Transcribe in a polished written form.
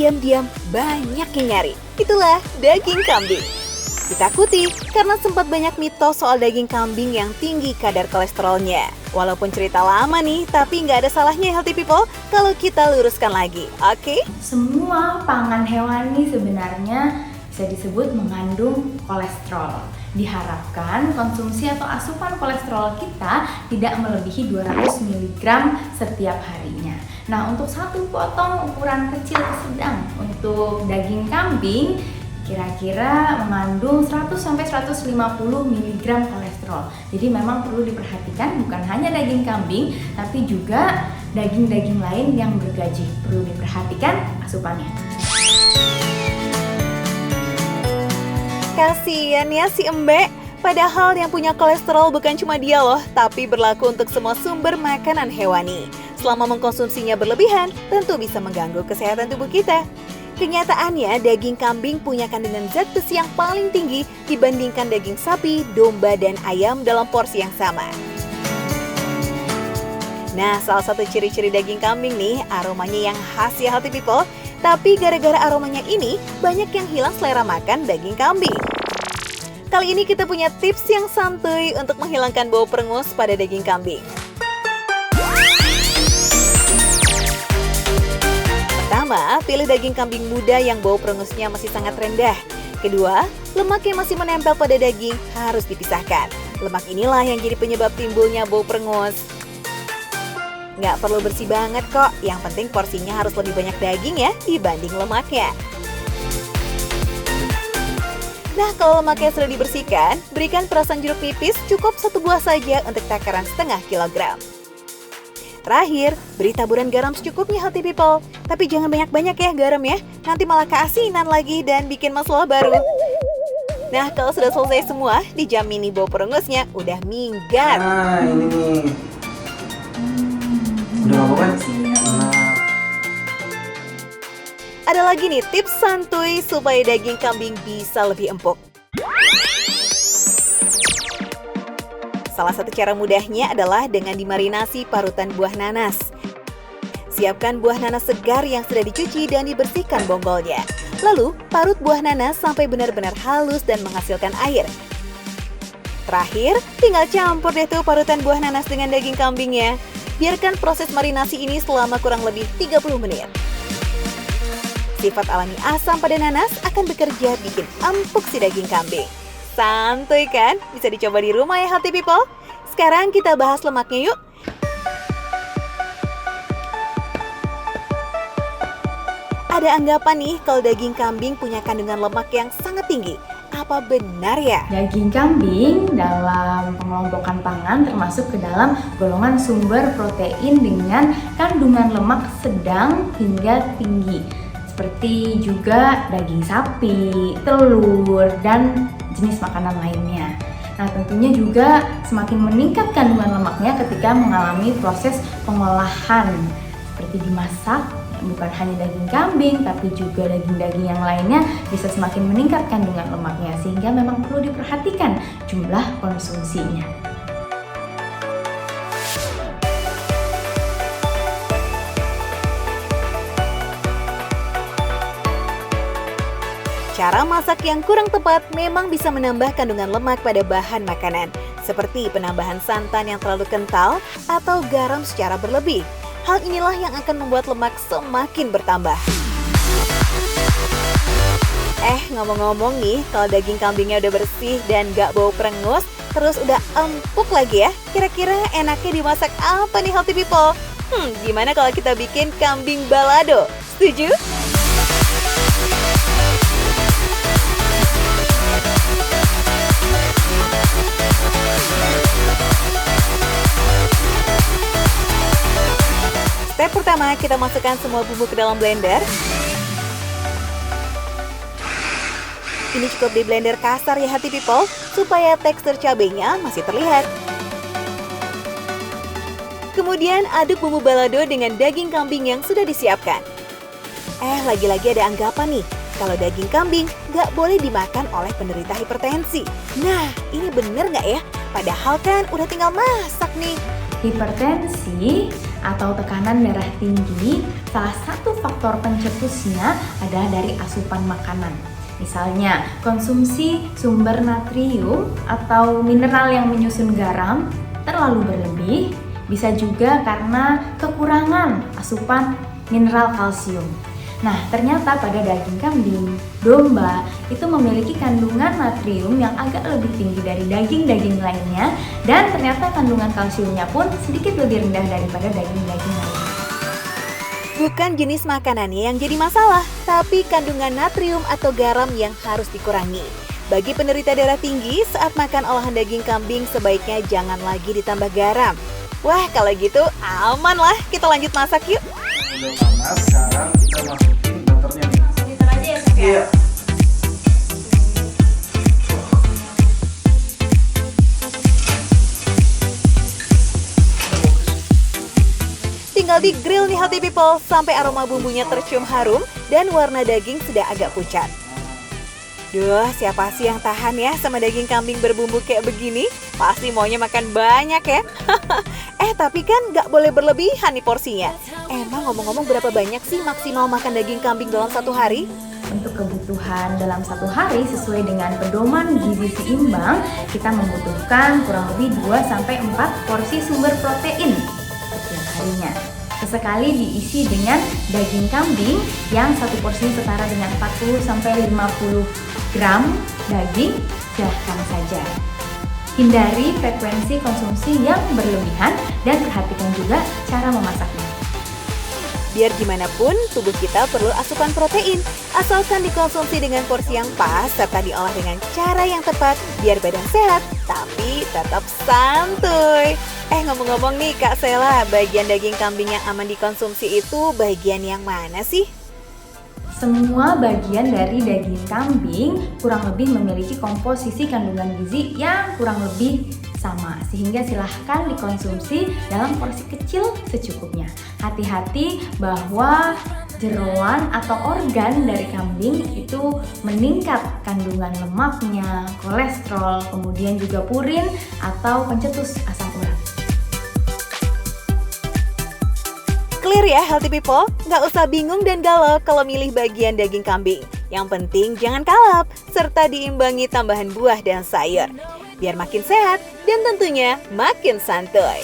diam-diam banyak yang nyari. Itulah daging kambing. Ditakuti karena sempat banyak mitos soal daging kambing yang tinggi kadar kolesterolnya. Walaupun cerita lama nih, tapi nggak ada salahnya healthy people kalau kita luruskan lagi, oke? Semua pangan hewani sebenarnya bisa disebut mengandung kolesterol. Diharapkan konsumsi atau asupan kolesterol kita tidak melebihi 200 mg setiap harinya. Nah, untuk satu potong ukuran kecil ke sedang untuk daging kambing kira-kira mengandung 100-150 mg kolesterol. Jadi memang perlu diperhatikan bukan hanya daging kambing, tapi juga daging-daging lain yang bergaji. Perlu diperhatikan asupannya. Kasian ya si Embe. Padahal yang punya kolesterol bukan cuma dia loh, tapi berlaku untuk semua sumber makanan hewani. Selama mengkonsumsinya berlebihan, tentu bisa mengganggu kesehatan tubuh kita. Kenyataannya, daging kambing punya kandungan zat besi yang paling tinggi dibandingkan daging sapi, domba, dan ayam dalam porsi yang sama. Nah, salah satu ciri-ciri daging kambing nih, aromanya yang khas ya healthy people. Tapi gara-gara aromanya ini, banyak yang hilang selera makan daging kambing. Kali ini kita punya tips yang santuy untuk menghilangkan bau perengus pada daging kambing. Pertama, pilih daging kambing muda yang bau perengusnya masih sangat rendah. Kedua, lemak yang masih menempel pada daging harus dipisahkan. Lemak inilah yang jadi penyebab timbulnya bau perengus. Nggak perlu bersih banget kok, yang penting porsinya harus lebih banyak daging ya dibanding lemaknya. Nah, kalau lemaknya sudah dibersihkan, berikan perasan jeruk nipis cukup 1 buah saja untuk takaran setengah kilogram. Terakhir, beri taburan garam secukupnya healthy people. Tapi jangan banyak-banyak ya garam ya, nanti malah keasinan lagi dan bikin masalah baru. Nah, kalau sudah selesai semua, dijamin nih bau perengusnya udah minggat. Nah, ini nih. Udah apa kan? Ada lagi nih tips santuy supaya daging kambing bisa lebih empuk. Salah satu cara mudahnya adalah dengan dimarinasi parutan buah nanas. Siapkan buah nanas segar yang sudah dicuci dan dibersihkan bonggolnya. Lalu, parut buah nanas sampai benar-benar halus dan menghasilkan air. Terakhir, tinggal campur deh tuh parutan buah nanas dengan daging kambingnya. Biarkan proses marinasi ini selama kurang lebih 30 menit. Sifat alami asam pada nanas akan bekerja bikin empuk si daging kambing. Santuy kan? Bisa dicoba di rumah ya healthy people. Sekarang kita bahas lemaknya yuk. Ada anggapan nih kalau daging kambing punya kandungan lemak yang sangat tinggi. Apa benar ya? Daging kambing dalam pengelompokan pangan termasuk ke dalam golongan sumber protein dengan kandungan lemak sedang hingga tinggi. Seperti juga daging sapi, telur, dan jenis makanan lainnya. Nah, tentunya juga semakin meningkat kandungan lemaknya ketika mengalami proses pengolahan seperti dimasak. Bukan hanya daging kambing, tapi juga daging-daging yang lainnya bisa semakin meningkat kandungan lemaknya, sehingga memang perlu diperhatikan jumlah konsumsinya. Cara masak yang kurang tepat memang bisa menambah kandungan lemak pada bahan makanan, seperti penambahan santan yang terlalu kental atau garam secara berlebih. Hal inilah yang akan membuat lemak semakin bertambah. Ngomong-ngomong nih, kalau daging kambingnya udah bersih dan gak bau perengus, terus udah empuk lagi ya, kira-kira enaknya dimasak apa nih healthy people? Gimana kalau kita bikin kambing balado? Setuju? Step pertama, kita masukkan semua bumbu ke dalam blender. Ini cukup di blender kasar ya healthy people, supaya tekstur cabenya masih terlihat. Kemudian aduk bumbu balado dengan daging kambing yang sudah disiapkan. Lagi-lagi ada anggapan nih, kalau daging kambing nggak boleh dimakan oleh penderita hipertensi. Nah, ini bener nggak ya? Padahal kan udah tinggal masak nih. Hipertensi atau tekanan darah tinggi, salah satu faktor pencetusnya adalah dari asupan makanan. Misalnya, konsumsi sumber natrium atau mineral yang menyusun garam terlalu berlebih, bisa juga karena kekurangan asupan mineral kalsium. Nah, ternyata pada daging kambing, domba itu memiliki kandungan natrium yang agak lebih tinggi dari daging-daging lainnya, dan ternyata kandungan kalsiumnya pun sedikit lebih rendah daripada daging-daging lainnya. Bukan jenis makanannya yang jadi masalah, tapi kandungan natrium atau garam yang harus dikurangi. Bagi penderita darah tinggi, saat makan olahan daging kambing sebaiknya jangan lagi ditambah garam. Wah, kalau gitu aman lah, kita lanjut masak yuk. Udah panas, sekarang kita masukin butternya nih. Butter aja ya, Chef? Iya. Tinggal di grill nih healthy people sampai aroma bumbunya tercium harum dan warna daging sudah agak pucat. Duh, siapa sih yang tahan ya sama daging kambing berbumbu kayak begini? Pasti maunya makan banyak ya. Tapi kan nggak boleh berlebihan nih porsinya. Emang ngomong-ngomong berapa banyak sih maksimal makan daging kambing dalam satu hari? Untuk kebutuhan dalam satu hari sesuai dengan pedoman gizi seimbang, kita membutuhkan kurang lebih 2-4 porsi sumber protein setiap harinya. Sesekali diisi dengan daging kambing yang satu porsinya setara dengan 40-50 gram daging, silahkan saja. Hindari frekuensi konsumsi yang berlebihan dan perhatikan juga cara memasaknya. Biar gimana pun, tubuh kita perlu asupan protein. Asalkan dikonsumsi dengan porsi yang pas serta diolah dengan cara yang tepat biar badan sehat, tapi tetap santuy. Ngomong-ngomong nih Kak Sela, bagian daging kambing yang aman dikonsumsi itu bagian yang mana sih? Semua bagian dari daging kambing kurang lebih memiliki komposisi kandungan gizi yang kurang lebih sama, sehingga silahkan dikonsumsi dalam porsi kecil secukupnya. Hati-hati bahwa jeroan atau organ dari kambing itu meningkat kandungan lemaknya, kolesterol, kemudian juga purin atau pencetus asam urat. Clear ya healthy people? Nggak usah bingung dan galau kalau milih bagian daging kambing. Yang penting jangan kalap, serta diimbangi tambahan buah dan sayur. Biar makin sehat dan tentunya makin santuy.